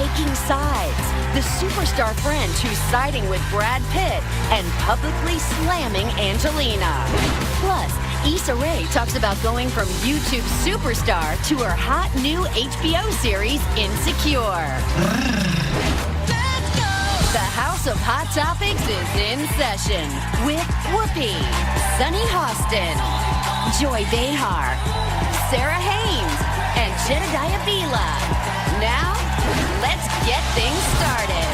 taking sides. The superstar friend who's siding with Brad Pitt and publicly slamming Angelina. Plus, Issa Rae talks about going from YouTube superstar to her hot new HBO series, Insecure. The House of Hot Topics is in session with Whoopi, Sunny Hostin, Joy Behar, Sarah Haynes, and Jedediah Bila. Now, let's get things started.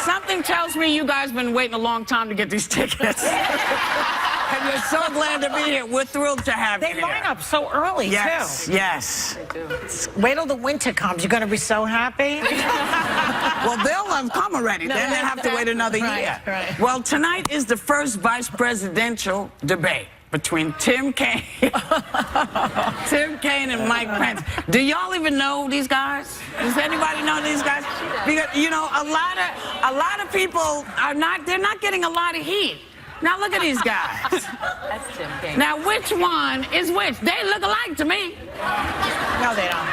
Something tells me you guys been waiting a long time to get these tickets. And you're so glad to be here. We're thrilled to have you They here. line up so early, Yes, too. yes. Wait till the winter comes. You're going to be so happy. Well, they'll have come already. Then they'll have to wait another year. Right. Well, tonight is the first vice presidential debate between Tim Kaine and Mike Pence. Do y'all even know these guys? Does anybody know these guys? Because, you know, a lot of people are not, they're not getting a lot of heat. Now look at these guys. That's Tim Kaine. Now which one is which? They look alike to me. No, they don't.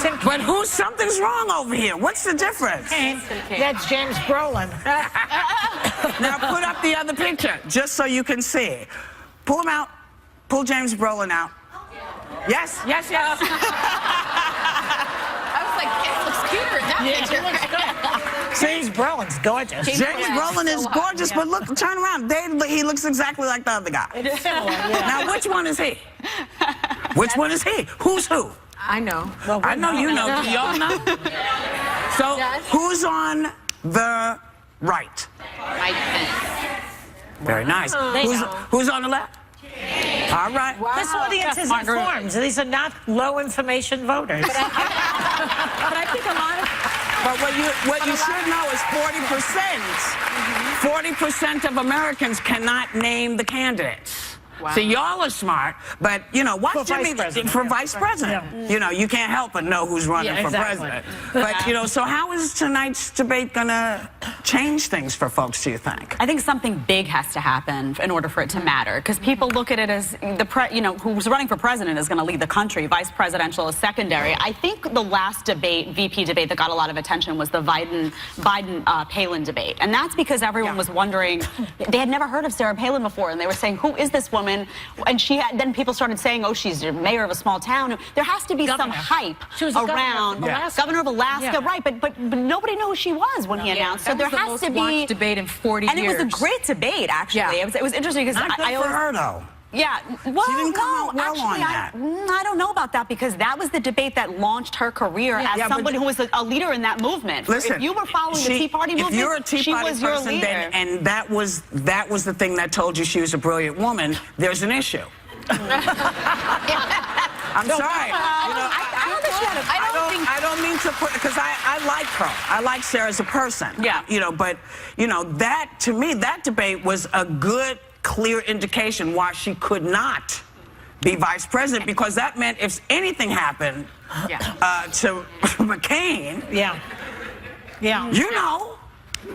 Tim But something's wrong over here. What's the difference? Kaine. That's James Brolin. Now put up the other picture, just so you can see it. Pull him out. Pull James Brolin out. Yes, yes, yes. I was like, it looks cuter in that picture. James Brolin's gorgeous. James Brolin is gorgeous, but look, turn around. He looks exactly like the other guy. It's similar, yeah. Now, which one is he? Which one is he? Who's who? I know. Well, I know you know. Do y'all know? So, Yes. who's on the right? Mike Pence. Very nice. They know. Who's on the left? All right. This audience is informed. These are not low information voters. But I think a lot of... But what you should know is 40% of Americans cannot name the candidates. Wow. See, y'all are smart, but, you know, watch For Jimmy vice president. for vice president. Yeah. You know, you can't help but know who's running Yeah, for exactly. president. But, you know, so how is tonight's debate going to change things for folks, do you think? I think something big has to happen in order for it to matter, because people look at it as who's running for president is going to lead the country. Vice presidential is secondary. I think the last debate, VP debate, that got a lot of attention was the Biden-Palin debate, and that's because everyone was wondering. They had never heard of Sarah Palin before, and they were saying, "Who is this woman?" And then people started saying, "Oh, she's the mayor of a small town." There has to be some hype She was the around governor of Alaska. Governor of Alaska, right? But nobody knew who she was when he announced. So there has to be debate in 40 and years. it was a great debate, actually. Yeah. It was interesting because Not good for her, though. yeah, well, She didn't come out well actually, on that. I don't know about that, because that was the debate that launched her career as Yeah, somebody who was a leader in that movement. Listen, if you were following the Tea Party movement, if you're a Tea she Party was your person, leader. and that was the thing that told you she was a brilliant woman, there's an issue. I'm sorry. You know, I don't mean to put, because I like her. I like Sarah as a person. Yeah. You know, but, you know, that, to me, that debate was a good, clear indication why she could not be vice president, because that meant if anything happened to McCain, you know,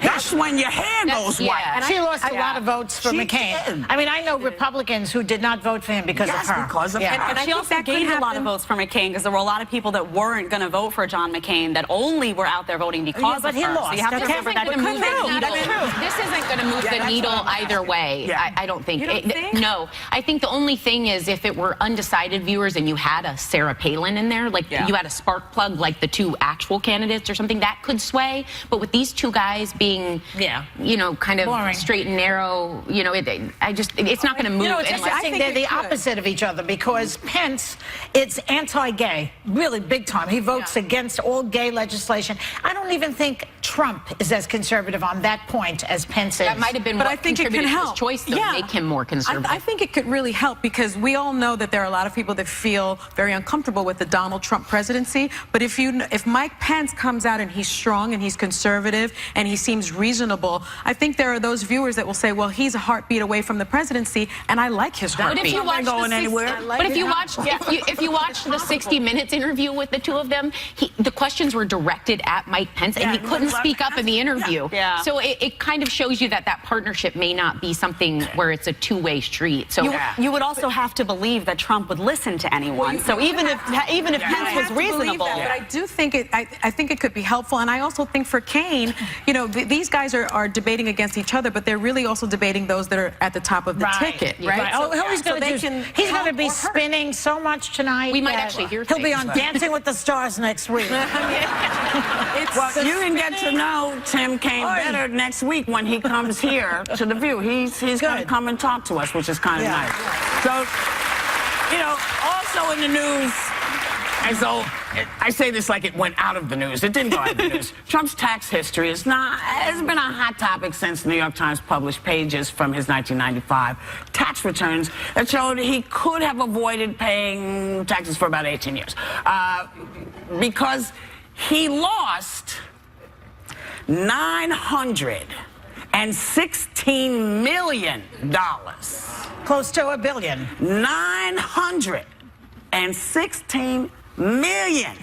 that's when your hair goes white. And she lost a lot of votes for She McCain. did. I mean, I know Republicans who did not vote for him because of her. Because of her. And she also gained a lot of votes for McCain, because there were a lot of people that weren't going to vote for John McCain that only were out there voting because but of he her. lost. So you have to That's remember that. Move the needle. This isn't going to move the needle either way. Yeah. I don't think. You don't think? No. I think the only thing is, if it were undecided viewers and you had a Sarah Palin in there, like you had a spark plug like the two actual candidates or something, that could sway. But with these two guys being, you know, kind of boring, straight and narrow. You know, it's not going to move. You know, it's interesting. They're the opposite of each other because Pence, it's anti-gay, really big time. He votes against all gay legislation. I don't even think Trump is as conservative on that point as Pence is. That might have been but what I think it contributed can to help. his choice to make him more conservative. I think it could really help because we all know that there are a lot of people that feel very uncomfortable with the Donald Trump presidency. But if Mike Pence comes out and he's strong and he's conservative and he seems reasonable, I think there are those viewers that will say, well, he's a heartbeat away from the presidency, and I like his heartbeat. But if you watch if you watch the 60 Minutes interview with the two of them, the questions were directed at Mike Pence, and he couldn't speak up in the interview. So it kind of shows you that partnership may not be something where it's a two-way street. So you would also have to believe that Trump would listen to anyone. So even if Pence was reasonable, but I do think I think it could be helpful, and I also think for Kaine, you know, these guys are debating against each other, but they're really also debating those that are at the top of the ticket, right? Oh, he's going to be spinning so much tonight. We might actually hear he'll be on Dancing with the Stars next week. Well, you can get to know Tim Kaine better next week when he comes here to The View. He's going to come and talk to us, which is kind of nice. So, you know, also in the news, as though I say this like it went out of the news. It didn't go out of the news. Trump's tax history has been a hot topic since the New York Times published pages from his 1995 tax returns that showed he could have avoided paying taxes for about 18 years because he lost $916 million. Close to $1 billion. $916 million.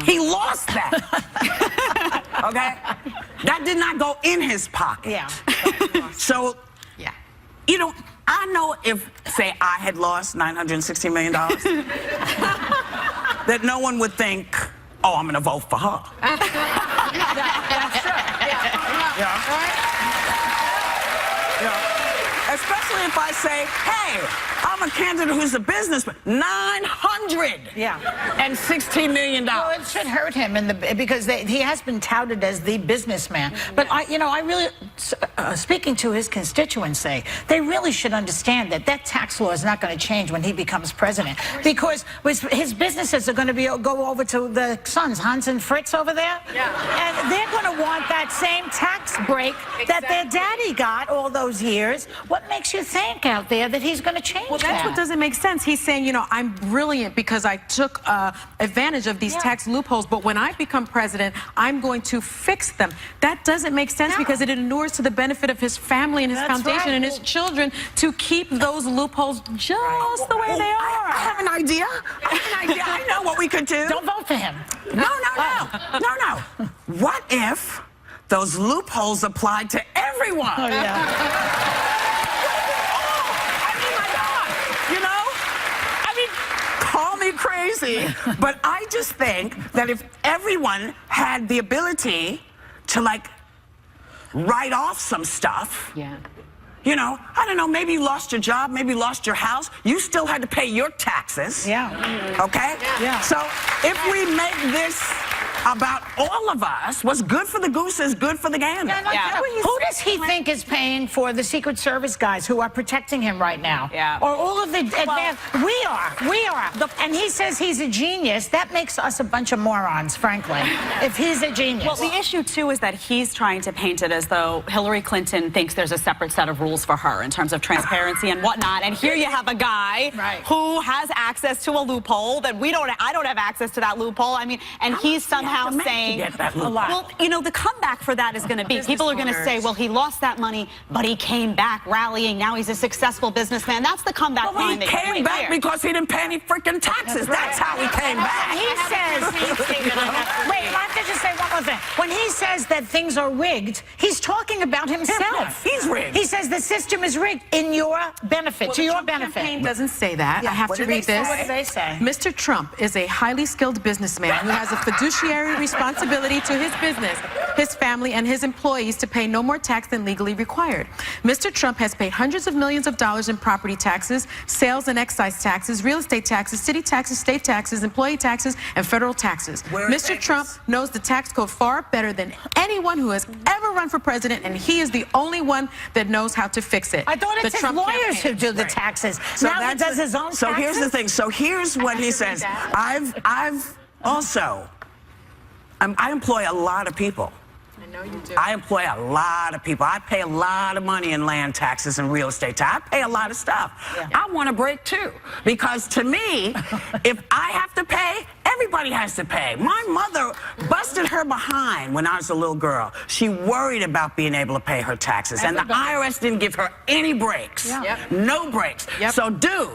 He lost that. Okay? That did not go in his pocket. So, you know, I know if, say, I had lost $960 million, that no one would think, oh, I'm going to vote for her. That's true. Especially if I say, hey, I'm a candidate who's a businessman. $916 million. Well, it should hurt him because he has been touted as the businessman. But I really, speaking to his constituency, they really should understand that tax law is not going to change when he becomes president because his businesses are going to go over to the sons, Hans and Fritz over there, and they're going to want that same tax break that their daddy got all those years. What makes you think out there that he's going to change Well, that's what doesn't make sense. He's saying, you know, I'm brilliant because I took advantage of these tax loopholes, but when I become president, I'm going to fix them. That doesn't make sense because it inures to the benefit of his family and his foundation and his children to keep those loopholes just the way they are. I have an idea. I know what we could do. Don't vote for him. No. What if those loopholes applied to everyone? Oh, yeah. Call me crazy, but I just think that if everyone had the ability to, like, write off some stuff, you know, I don't know, maybe you lost your job, maybe you lost your house, you still had to pay your taxes. Okay? So if we make this about all of us, what's good for the goose is good for the gander. Who does he think is paying for the Secret Service guys who are protecting him right now? Or all of the advanced... We are. And he says he's a genius. That makes us a bunch of morons, frankly, if he's a genius. Well, the issue, too, is that he's trying to paint it as though Hillary Clinton thinks there's a separate set of rules for her in terms of transparency and whatnot. And here you have a guy who has access to a loophole that I don't have access to that loophole. I mean, and he's somehow saying, well, you know, the comeback for that is going to be, people are going to say, well, he lost that money, but he came back rallying. Now he's a successful businessman. That's the comeback line. He came back because he didn't pay any freaking taxes. That's how he came back. He says, wait, I have to just say one more thing. When he says that things are rigged, he's talking about himself. He's rigged. He says the system is rigged in your benefit, to your benefit. Campaign doesn't say that. I have to read this. What do they say? Mr. Trump is a highly skilled businessman who has a fiduciary primary responsibility to his business, his family, and his employees to pay no more tax than legally required. Mr. Trump has paid hundreds of millions of dollars in property taxes, sales and excise taxes, real estate taxes, city taxes, state taxes, employee taxes, and federal taxes. Mr. Trump knows the tax code far better than anyone who has ever run for president, and he is the only one that knows how to fix it. I thought it's his lawyers who do the taxes. So now he does his own taxes? So here's the thing. So here's what he says. I've also, I employ a lot of people. I know you do. I employ a lot of people. I pay a lot of money in land taxes and real estate tax. I pay a lot of stuff. Yeah. I want a break too. Because to me, if I have to pay, everybody has to pay. My mother busted her behind when I was a little girl. She worried about being able to pay her taxes. And the IRS didn't give her any breaks. Yeah. Yep. No breaks. Yep. So, dude,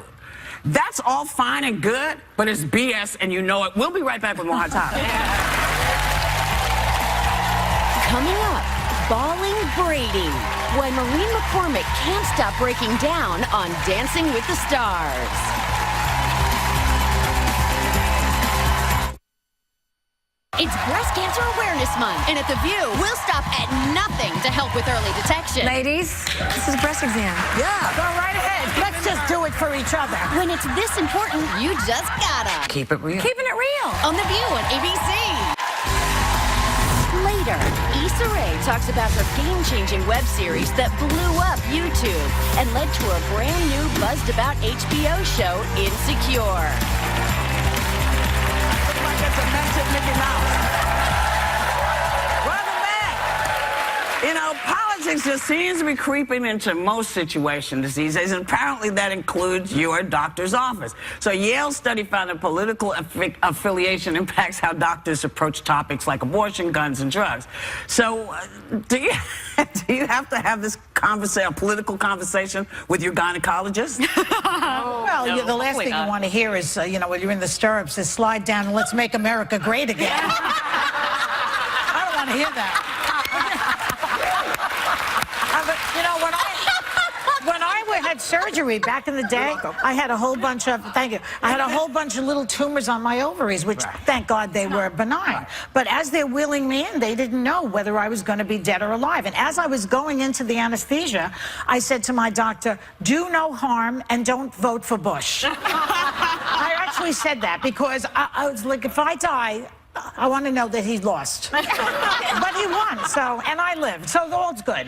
that's all fine and good, but it's BS and you know it. We'll be right back with more Hot Topics. Coming up, Balling Brady. Why Maureen McCormick can't stop breaking down on Dancing with the Stars. It's Breast Cancer Awareness Month, and at The View, we'll stop at nothing to help with early detection. Ladies, this is a breast exam. Yeah, go right ahead. Let's just do it for each other. When it's this important, you just gotta. Keep it real. Keeping it real. On The View on ABC. Later, Issa Rae talks about her game-changing web series that blew up YouTube and led to her brand new buzzed-about HBO show, Insecure. Looks like it's a mentioned Mickey Mouse. Welcome back. You know, politics just seems to be creeping into most situations these days, and apparently that includes your doctor's office. So Yale study found that political affiliation impacts how doctors approach topics like abortion, guns, and drugs. So do you have to have this a political conversation with your gynecologist? Well, the last thing you want to hear is, when you're in the stirrups, is slide down and let's make America great again. I don't want to hear that. When I had surgery back in the day, I had a whole bunch of, I had a whole bunch of little tumors on my ovaries, which thank God they were benign. But as they're wheeling me in, they didn't know whether I was going to be dead or alive. And as I was going into the anesthesia, I said to my doctor, do no harm and don't vote for Bush. I actually said that because I was like, if I die, I want to know that he lost. But he won, and I lived, so all's good.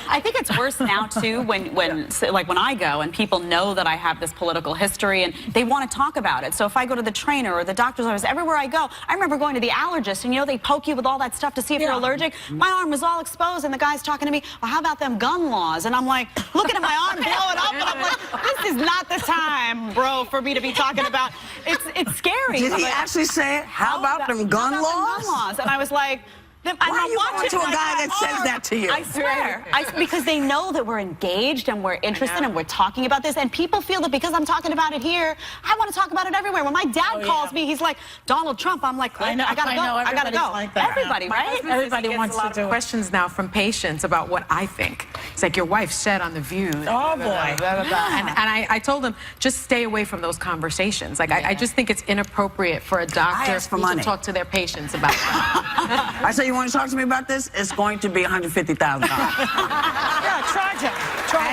I think it's worse now, too, when I go and people know that I have this political history and they want to talk about it. So if I go to the trainer or the doctor's office, everywhere I go, I remember going to the allergist, and, they poke you with all that stuff to see if you're allergic. My arm was all exposed, and the guy's talking to me, well, how about them gun laws? And I'm like, looking at my arm blowing up, and I'm like, this is not the time, bro, for me to be talking about. It's scary. Did he actually say it? How about them gun laws? And I was like, why are you going to a guy that says that to you? I swear. Because they know that we're engaged and we're interested and we're talking about this. And people feel that because I'm talking about it here, I want to talk about it everywhere. When my dad calls me, he's like, Donald Trump. I'm like, I gotta go. I gotta go. Like that. Everybody, right? Everybody wants to do questions now from patients about what I think. It's like your wife said on The View. Oh, boy. And I told them, just stay away from those conversations. Like, I just think it's inappropriate for a doctor to talk to their patients about that. I say, you want to talk to me about this? It's going to be $150,000. Yeah, charge him.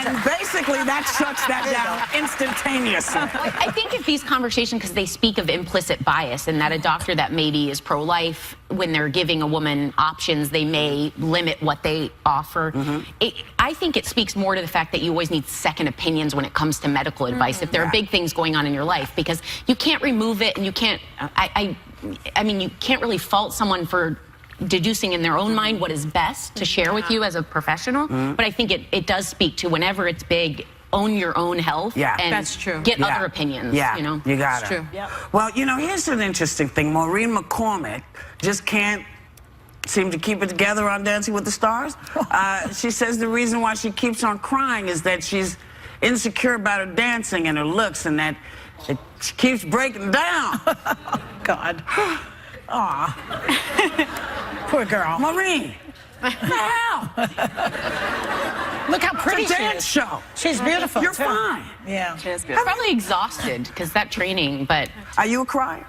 And basically, that shuts that down instantaneously. I think if these conversations, because they speak of implicit bias, and that a doctor that maybe is pro-life, when they're giving a woman options, they may limit what they offer. I think it speaks more to the fact that you always need second opinions when it comes to medical advice, if there are big things going on in your life, because you can't remove it, and you can't, I mean, you can't really fault someone for deducing in their own mind what is best to share with you as a professional. But I think it does speak to whenever it's big, own your own health and that's true. Get other opinions. Yeah, you got it. True. Well, here's an interesting thing. Maureen McCormick just can't seem to keep it together on Dancing with the Stars. She says the reason why she keeps on crying is that she's insecure about her dancing and her looks, and that she keeps breaking down. God. Aw. Poor girl. Maureen, what the hell? Look how pretty It's a she dance is. show. She's beautiful, You're too. fine. Yeah. She is beautiful. Probably exhausted because that training, but Are you a crier?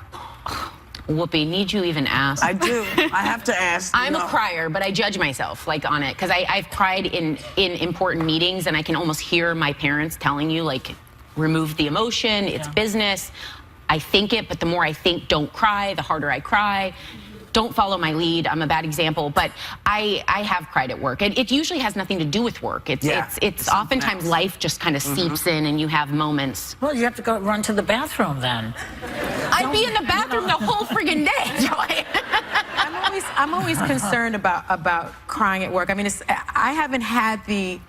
Whoopi, need you even ask? I do. I have to ask. I'm a crier, but I judge myself like on it because I've cried in important meetings, and I can almost hear my parents telling you like, remove the emotion. It's business. I think it, but the more I think, don't cry, the harder I cry. Don't follow my lead. I'm a bad example, but I have cried at work. It usually has nothing to do with work. It's oftentimes life just kind of seeps in, and you have moments. Well, you have to go run to the bathroom then. I'd be in the bathroom the whole friggin' day, Joy. I'm always concerned about crying at work. I mean, I haven't had the,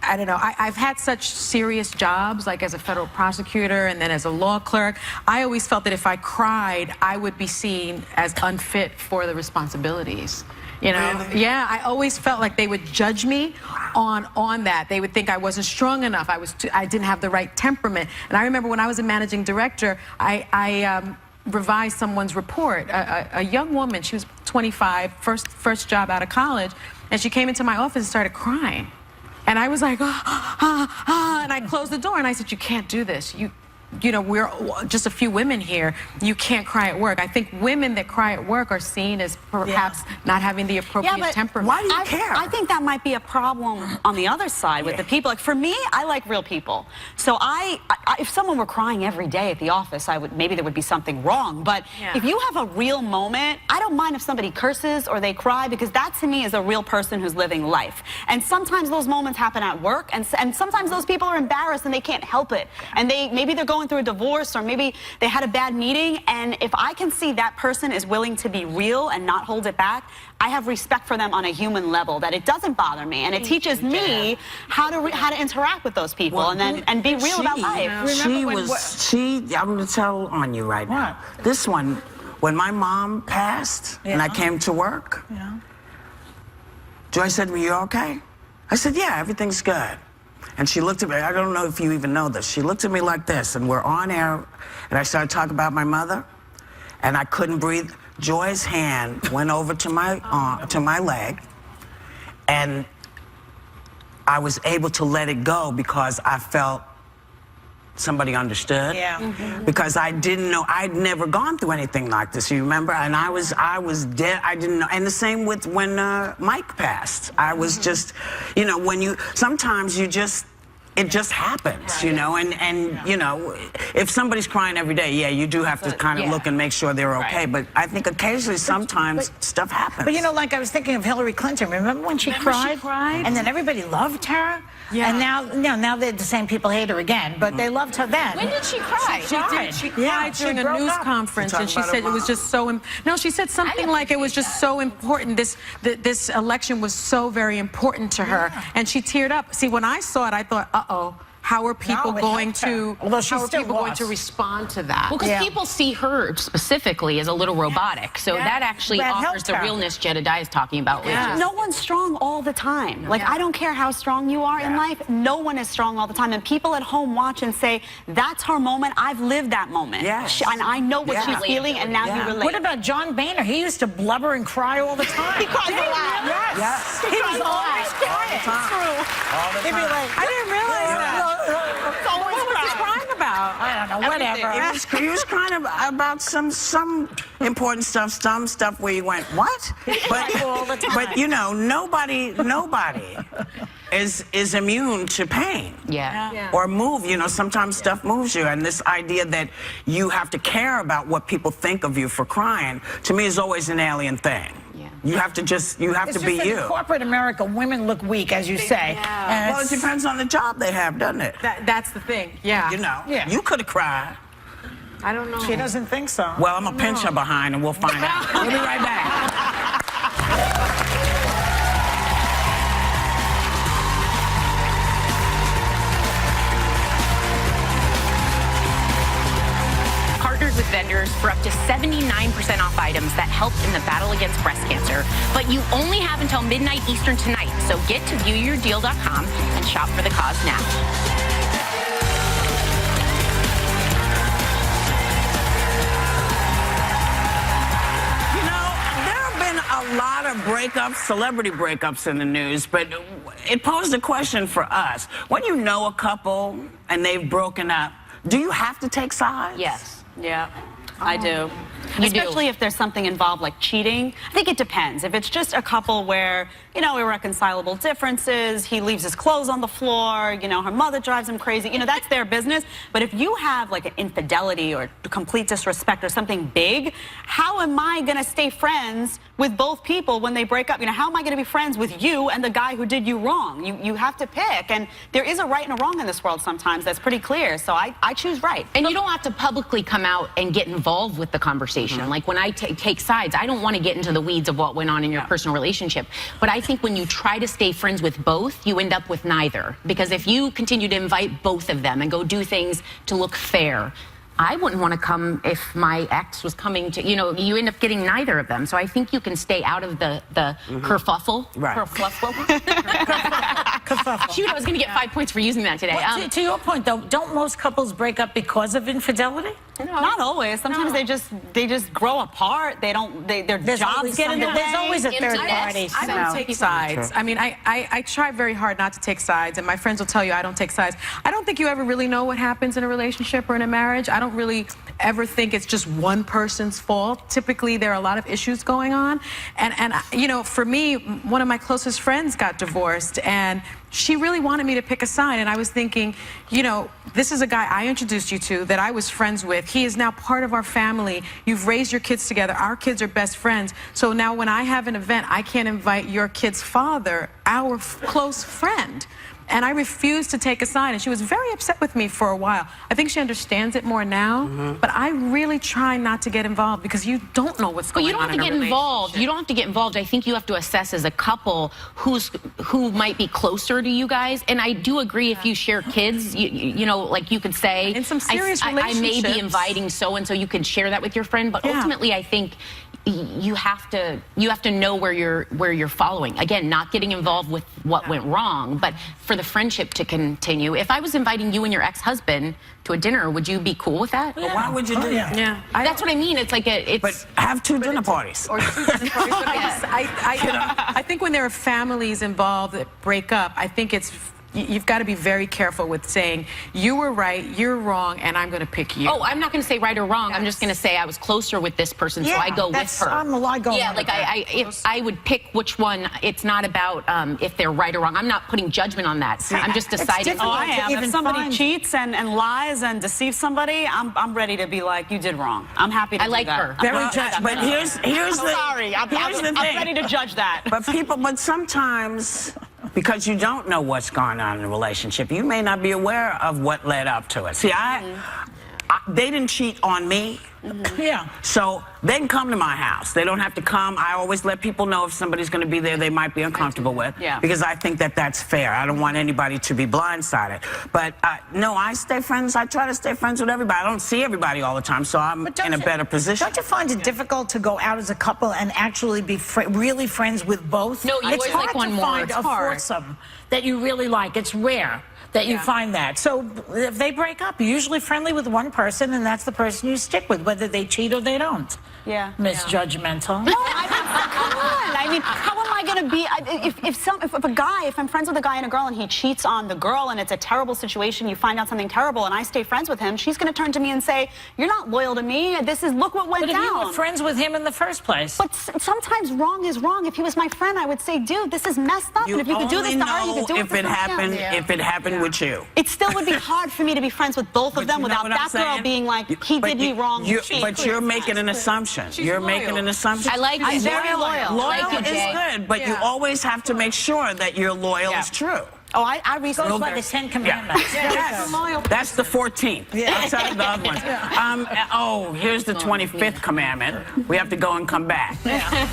I don't know, I've had such serious jobs, like as a federal prosecutor and then as a law clerk. I always felt that if I cried, I would be seen as unfit for the responsibilities. You know? Really? Yeah, I always felt like they would judge me on that. They would think I wasn't strong enough. I didn't have the right temperament. And I remember when I was a managing director, I revised someone's report. A young woman, she was 25, first job out of college, and she came into my office and started crying. And I was like, and I closed the door and I said, you can't do this. You know, we're just a few women here. You can't cry at work. I think women that cry at work are seen as perhaps not having the appropriate temperament. Why do you care? I think that might be a problem on the other side with the people. Like for me, I like real people. So if someone were crying every day at the office, maybe there would be something wrong. But if you have a real moment, I don't mind if somebody curses or they cry, because that to me is a real person who's living life. And sometimes those moments happen at work, and sometimes those people are embarrassed and they can't help it. And maybe they're going through a divorce, or maybe they had a bad meeting, and if I can see that person is willing to be real and not hold it back, I have respect for them on a human level, that it doesn't bother me, and it teaches me how to interact with those people and be real about life. I'm going to tell on you right now. This one, when my mom passed and I came to work, Joy said to me, "You okay?" I said, "Yeah, everything's good." And she looked at me, I don't know if you even know this, she looked at me like this, and we're on air, and I started talking about my mother, and I couldn't breathe. Joy's hand went over to my leg, and I was able to let it go because I felt somebody understood. Because I didn't know, I'd never gone through anything like this, you remember? And I was dead, I didn't know. And the same with when Mike passed. I was just, you know, sometimes it just happens, you know, and you know, if somebody's crying every day, you do have to kind of look and make sure they're okay. But I think occasionally, sometimes stuff happens. But you know, like I was thinking of Hillary Clinton. Remember when she cried? And then everybody loved her? And now, you know, now the same people hate her again, but they loved her then. When did she cry? She cried during a news conference, and she said it was just so. No, she said something like it was just so important. This election was so very important to her, and she teared up. See, when I saw it, I thought, uh-oh. How are people going to respond to that? Well, because people see her specifically as a little robotic, so that actually offers the realness Jedediah is talking about. No one's strong all the time. Like, I don't care how strong you are in life, no one is strong all the time. And people at home watch and say, that's her moment, I've lived that moment. And I know what she's feeling, and now you relate. What about John Boehner? He used to blubber and cry all the time. He cried a lot. He was always crying. He'd be like, I didn't realize that. What was he crying about? I don't know, whatever. He was crying about some important stuff, some stuff where you went, what? But you know, nobody is immune to pain. Or move, you know, sometimes stuff moves you, and this idea that you have to care about what people think of you for crying, to me, is always an alien thing. You have to be you. In corporate America, women look weak, as you say. Well, it depends on the job they have, doesn't it? That's the thing. You know, you could have cried. I don't know. She doesn't think so. Well, I'm gonna pinch her behind, and we'll find out. We'll be right back. With vendors for up to 79% off items that help in the battle against breast cancer. But you only have until midnight Eastern tonight, so get to viewyourdeal.com and shop for the cause now. You know, there have been a lot of breakups, celebrity breakups in the news, but it posed a question for us. When you know a couple and they've broken up, do you have to take sides? Yes. I do. Especially if there's something involved like cheating. I think it depends. If it's just a couple where, you know, irreconcilable differences, he leaves his clothes on the floor, you know, her mother drives him crazy, you know, that's their business. But if you have like an infidelity or complete disrespect or something big, how am I going to stay friends with both people when they break up? You know, how am I going to be friends with you and the guy who did you wrong? You have to pick. And there is a right and a wrong in this world sometimes. That's pretty clear. So I choose right. And you don't have to publicly come out and get involved with the conversation. Like when I take sides, I don't want to get into the weeds of what went on in your personal relationship. But I think when you try to stay friends with both, you end up with neither. Because if you continue to invite both of them and go do things to look fair, I wouldn't want to come if my ex was coming to, you know, you end up getting neither of them. So I think you can stay out of the kerfuffle. Right. Kerfuffle. Shoot, I was going to get 5 points for using that today. Well, to your point, though, don't most couples break up because of infidelity? Not always. Sometimes they just grow apart. Their jobs get in the way. There's always a third party. I don't take sides. I mean, I try very hard not to take sides, and my friends will tell you I don't take sides. I don't think you ever really know what happens in a relationship or in a marriage. I don't really ever think it's just one person's fault. Typically, there are a lot of issues going on. And you know, for me, one of my closest friends got divorced, and she really wanted me to pick a side. And I was thinking, you know, this is a guy I introduced you to that I was friends with. He is now part of our family. You've raised your kids together. Our kids are best friends. So now when I have an event, I can't invite your kid's father, our close friend. And I refused to take a side, and she was very upset with me for a while. I think she understands it more now, but I really try not to get involved because you don't know what's going on. But you don't have to get involved. You don't have to get involved. I think you have to assess as a couple who might be closer to you guys. And I do agree if you share kids, you know, like you could say, in some serious relationships, I may be inviting so-and-so, you can share that with your friend. But ultimately, I think you have to know where you're following. Again, not getting involved with what went wrong, but for the friendship to continue. If I was inviting you and your ex-husband to a dinner, would you be cool with that? But why would you do that? Yeah, that's what I mean. It's like But have two dinner parties. Or two dinner parties. But I think when there are families involved that break up, I think you've got to be very careful with saying, you were right, you're wrong, and I'm going to pick you. Oh, I'm not going to say right or wrong. I'm just going to say I was closer with this person, so I go with her. I would pick which one. It's not about if they're right or wrong. I'm not putting judgment on that. I'm just deciding. Oh, I am. If somebody cheats and lies and deceives somebody, I'm ready to be like, you did wrong. I'm happy to do that. her. Very judgmental. But here's the sorry. I'm ready to judge that. But sometimes, because you don't know what's going on in a relationship, you may not be aware of what led up to it. See, they didn't cheat on me. Yeah. So they can come to my house. They don't have to come. I always let people know if somebody's going to be there they might be uncomfortable with. Yeah. Because I think that that's fair. I don't want anybody to be blindsided. But no, I stay friends. I try to stay friends with everybody. I don't see everybody all the time, so I'm in a better position. Don't you find it difficult to go out as a couple and actually be really friends with both? No, you it's always hard like one to more. find It's a foursome that you really like. It's rare that you find that. So if they break up, you're usually friendly with one person, and that's the person you stick with, whether they cheat or they don't. Yeah. Misjudgmental. No, come on. I mean, how am I going to be, if I'm friends with a guy and a girl and he cheats on the girl and it's a terrible situation, you find out something terrible and I stay friends with him, she's going to turn to me and say, you're not loyal to me. Look what went down. But if you were friends with him in the first place. But sometimes wrong is wrong. If he was my friend, I would say, dude, this is messed up. And if you could do this to her, you could do it for somebody else. If it happened with you. It still would be hard for me to be friends with both of them without that girl being like, he did me wrong. But you're making an assumption. You're making an assumption. I like I'm very loyal. Loyal is good, but you always have to make sure that your loyal is true. Oh, I recently... Goes by the 10 Commandments. That's the 14th. I'll tell you the other ones. Here's the 25th commandment. We have to go and come back. That's it.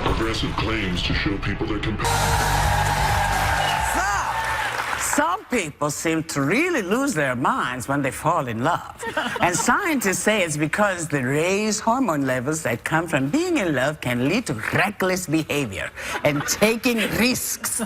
Progressive claims to show people their some people seem to really lose their minds when they fall in love. And scientists say it's because the raised hormone levels that come from being in love can lead to reckless behavior and taking risks.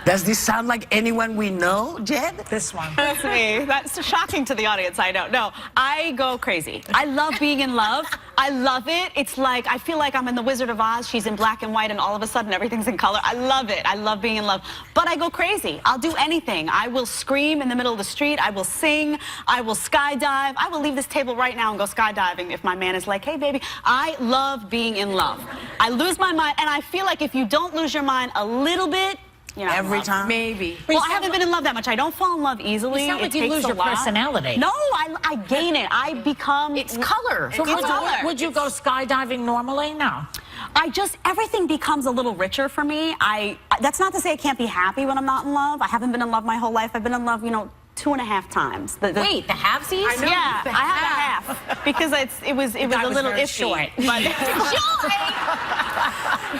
Does this sound like anyone we know, Jed? This one. That's me. That's shocking to the audience, I know. No, I go crazy. I love being in love. I love it. It's like, I feel like I'm in The Wizard of Oz. She's in black and white, and all of a sudden everything's in color. I love it. I love being in love. But I go crazy. I'll do anything. I will scream in the middle of the street. I will sing. I will skydive. I will leave this table right now and go skydiving if my man is like, hey, baby. I love being in love. I lose my mind, and I feel like if you don't lose your mind a little bit, you know, every time? Maybe. Well, I haven't been in love that much. I don't fall in love easily. You sound like you takes lose a your lot. personality. No, I gain it. I become... It's color. So It's color. would you go skydiving normally? No. Everything becomes a little richer for me. That's not to say I can't be happy when I'm not in love. I haven't been in love my whole life. I've been in love, 2.5 times. Wait, the halvesies? I know. Yeah, I have a half because it was a little very iffy. short.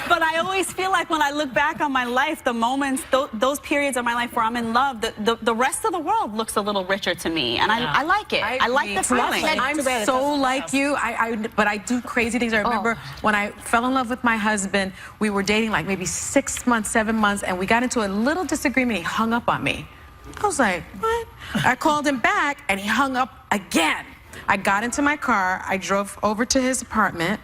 But I always feel like when I look back on my life, the moments, those periods of my life where I'm in love, the rest of the world looks a little richer to me, and I like it. I like the feeling. I'm so like you, but I do crazy things. I remember when I fell in love with my husband, we were dating like maybe 6 months, 7 months, and we got into a little disagreement. He hung up on me. I was like, what? I called him back, and he hung up again. I got into my car, I drove over to his apartment,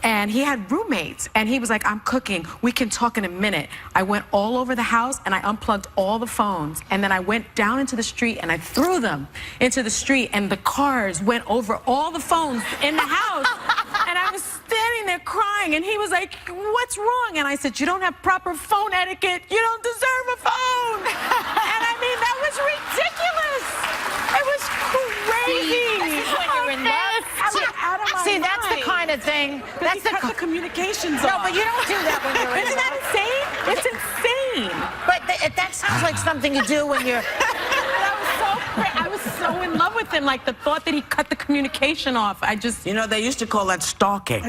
and he had roommates, and he was like, I'm cooking, we can talk in a minute. I went all over the house, and I unplugged all the phones, and then I went down into the street, and I threw them into the street, and the cars went over all the phones in the house, and I was standing there crying, and he was like, what's wrong? And I said, you don't have proper phone etiquette, you don't deserve a phone. And I mean, that was ridiculous. It was crazy. When you're in love. I was out of my mind. That's the kind of thing. That's the communications. No, but you don't do that when you're in Isn't that love. insane? It's insane. But that sounds like something you do when you're... I was so in love with him. Like the thought that he cut the communication off. I just... They used to call that stalking.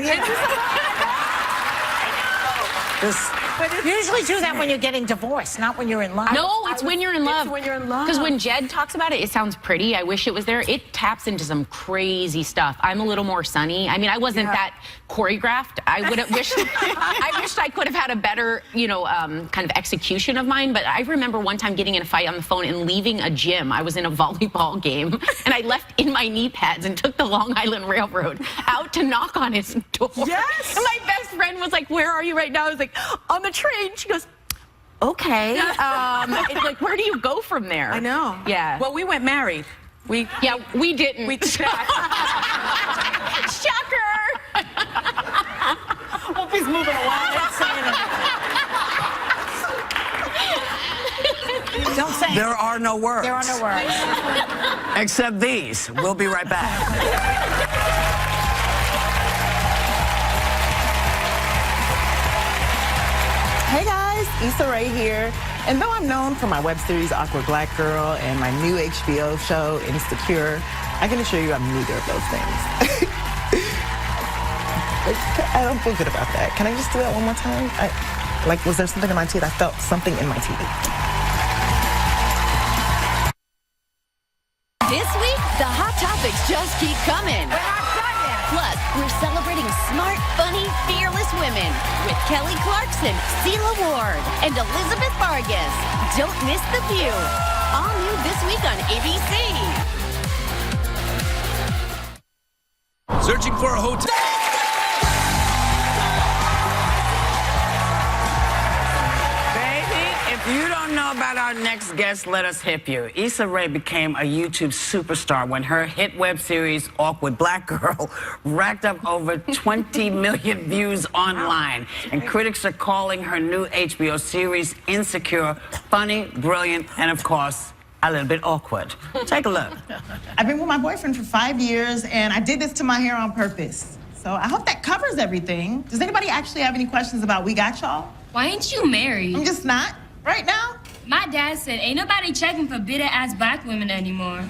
You usually do that when you're getting divorced, not when you're in love. No, it's when you're in love. It's when you're in love. Because when Jed talks about it, it sounds pretty. I wish it was there. It taps into some crazy stuff. I'm a little more sunny. I mean, I wasn't that choreographed. I would have wished. I wished I could have had a better, kind of execution of mine. But I remember one time getting in a fight on the phone and leaving a gym. I was in a volleyball game, and I left in my knee pads and took the Long Island Railroad out to knock on his door. Yes. And my best friend was like, "Where are you right now?" I was like, "On the train." She goes, okay. It's like, where do you go from there? I know. Yeah. Well, we went married. We didn't. We checked. Shocker. Hope he's moving away. Don't say it. There are no words. There are no words. Except these. We'll be right back. Hey guys, Issa Rae here. And though I'm known for my web series Awkward Black Girl and my new HBO show Insecure, I can assure you I'm neither of those things. I don't feel good about that. Can I just do that one more time? Was there something in my teeth? I felt something in my teeth. This week, the hot topics just keep coming. We're not done yet. Plus, we're celebrating smart, funny, fearless women with Kelly Clarkson, Sela Ward, and Elizabeth Vargas. Don't miss The View. All new this week on ABC. Searching for a hotel. If you don't know about our next guest, let us hip you. Issa Rae became a YouTube superstar when her hit web series, Awkward Black Girl, racked up over 20 million views online. And critics are calling her new HBO series, Insecure, funny, brilliant, and of course, a little bit awkward. Take a look. I've been with my boyfriend for 5 years, and I did this to my hair on purpose. So I hope that covers everything. Does anybody actually have any questions about We Got Y'all? Why ain't you married? I'm just not. Right now? My dad said ain't nobody checking for bitter-ass black women anymore.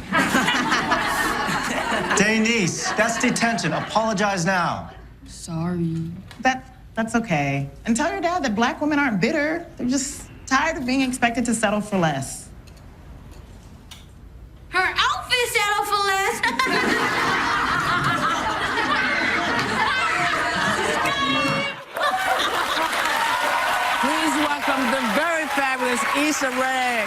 Denise, that's detention. Apologize now. Sorry. That's okay. And tell your dad that black women aren't bitter. They're just tired of being expected to settle for less. Her outfit settled for less. Please welcome the very fabulous Issa Rae.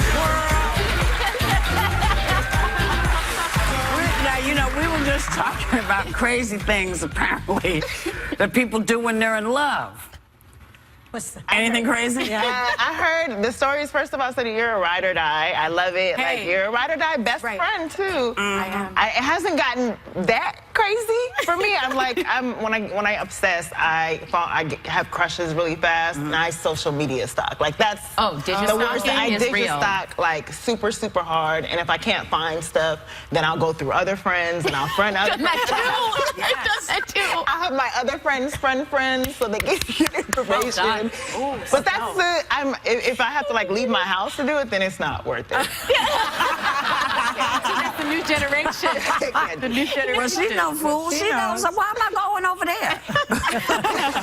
Now, you know, we were just talking about crazy things, apparently, that people do when they're in love. Anything crazy? Yeah, I heard the stories. First of all, said you're a ride or die. I love it. Hey. Like, you're a ride or die best friend, too. I am. It hasn't gotten that crazy for me. I'm like, when I obsess, I have crushes really fast, and I social media stalk. Like, that's the worst. I digit stalk like super, super hard, and if I can't find stuff, then I'll go through other friends, and I'll friend other friends. It does that too. I have my other friends friends, so they get information. Ooh, but that's it. If I have to like leave my house to do it, then it's not worth it. That's the new generation. The new generation. Well, she's no fool. She knows. So why am I going over there?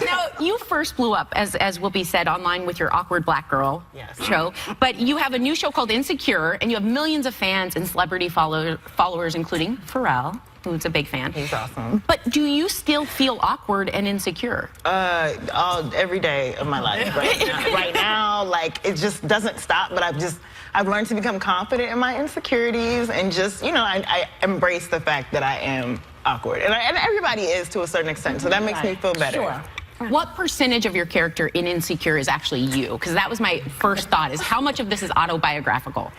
Now, you first blew up, as Whoopi said, online with your Awkward Black Girl show. But you have a new show called Insecure, and you have millions of fans and celebrity followers, including Pharrell, who's a big fan. He's awesome. But do you still feel awkward and insecure? Every day of my life. Right now, like, it just doesn't stop. But I've learned to become confident in my insecurities, and just, you know, I embrace the fact that I am awkward, and everybody is to a certain extent. So that makes me feel better. Sure. What percentage of your character in Insecure is actually you? Because that was my first thought, is how much of this is autobiographical?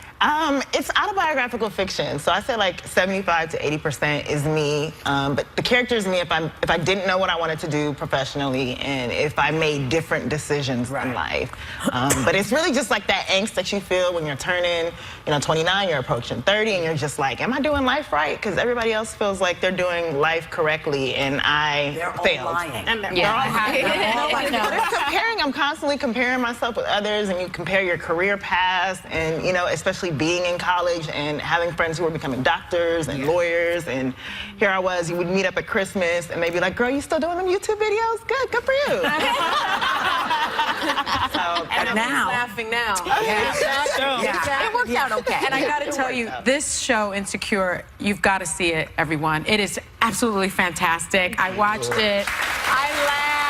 It's autobiographical fiction, so I say like 75 to 80% is me. But the character is me if I didn't know what I wanted to do professionally, and if I made different decisions in life. But it's really just like that angst that you feel when you're turning, 29, you're approaching 30, and you're just like, am I doing life right? Because everybody else feels like they're doing life correctly, and I failed. Lying. I'm constantly comparing myself with others, and you compare your career paths, and especially being in college and having friends who were becoming doctors and lawyers, and here I was, you would meet up at Christmas and they'd be like, girl, you still doing them YouTube videos? Good for you. And now laughing now. It worked out okay. And I gotta tell you, this show, Insecure, you've got to see it, everyone. It is absolutely fantastic. I watched it. I laughed.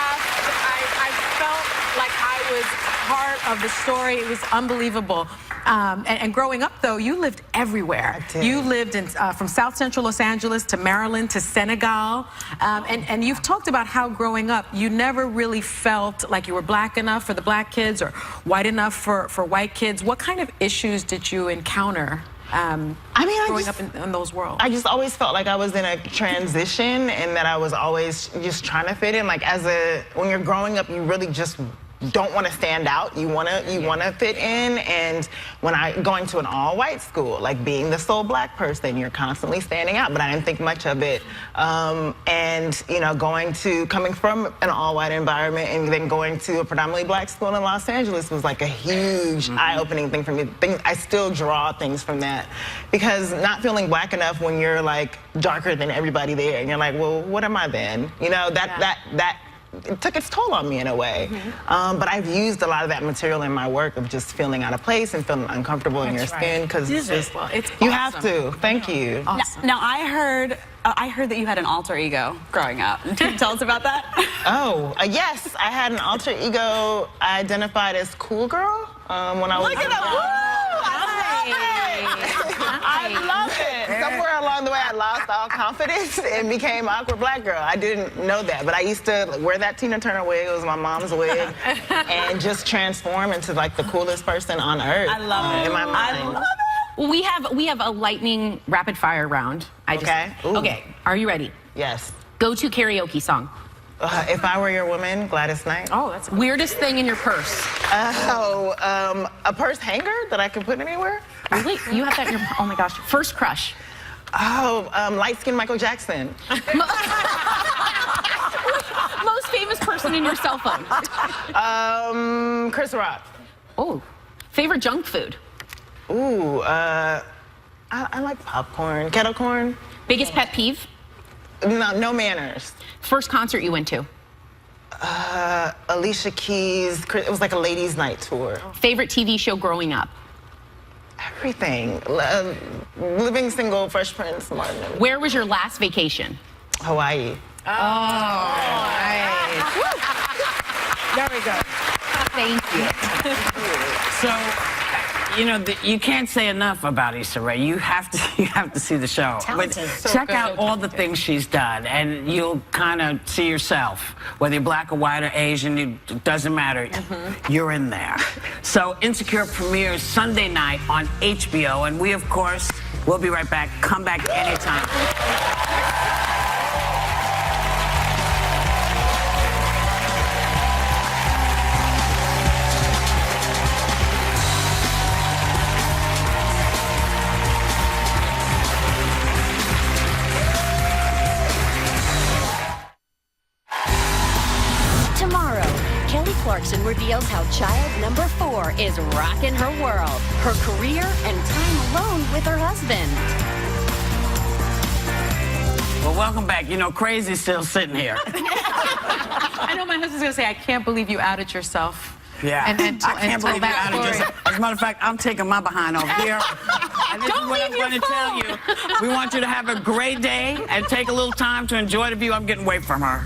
I felt like I was part of the story. It was unbelievable. And growing up, though, you lived everywhere. I did. You lived in, from South Central Los Angeles to Maryland to Senegal. And you've talked about how growing up, you never really felt like you were black enough for the black kids or white enough for white kids. What kind of issues did you encounter growing up in those worlds? I just always felt like I was in a transition, and that I was always just trying to fit in. Like, when you're growing up, you really just don't want to stand out. You want to fit in. And when going to an all-white school, like being the sole black person, you're constantly standing out. But I didn't think much of it. Coming from an all-white environment and then going to a predominantly black school in Los Angeles was like a huge eye-opening thing for me. I still draw things from that, because not feeling black enough when you're like darker than everybody there, and you're like, well, what am I then? It took its toll on me in a way. But I've used a lot of that material in my work of just feeling out of place and feeling uncomfortable in your skin, because you have to. Thank you. Awesome. Now I heard that you had an alter ego growing up. Can you tell us about that? Yes, I had an alter ego. I identified as cool girl when I was. Look at that! I love it. Somewhere along the way, I lost all confidence and became Awkward Black Girl. I didn't know that, but I used to wear that Tina Turner wig. It was my mom's wig, and just transform into like the coolest person on earth. I love it. In my mind. I love it. Well, we have a lightning rapid fire round. Okay. Are you ready? Yes. Go-to karaoke song. If I Were Your Woman, Gladys Knight. Oh, that's weirdest thing in your purse. A purse hanger that I can put anywhere. Really? You have that in your? Oh my gosh. First crush. Light-skinned Michael Jackson. Most famous person in your cell phone. Chris Rock. Oh. Favorite junk food. Ooh, I like popcorn, kettle corn. Biggest pet peeve. No manners. First concert you went to. Alicia Keys. It was like a ladies' night tour. Favorite TV show growing up. Everything. Living single, Fresh Prince, Martin. Where was your last vacation? Hawaii. There we go. Thank you. So, you know, you can't say enough about Issa Rae. You have to see the show. Talented. Check out all the things she's done, and you'll kind of see yourself. Whether you're black or white or Asian, it doesn't matter. You're in there. So, Insecure premieres Sunday night on HBO, and we, of course, will be right back. Come back anytime. Tomorrow, Kelly Clarkson reveals how child number 4 is rocking her world, her career, and time alone with her husband. Well, welcome back. You know, Crazy's still sitting here. I know my husband's going to say, I can't believe you outed yourself. Yeah. And I can't believe you that outed story. yourself. As a matter of fact, I'm taking my behind over here. And this is what I'm going to tell you. We want you to have a great day and take a little time to enjoy the view. I'm getting away from her.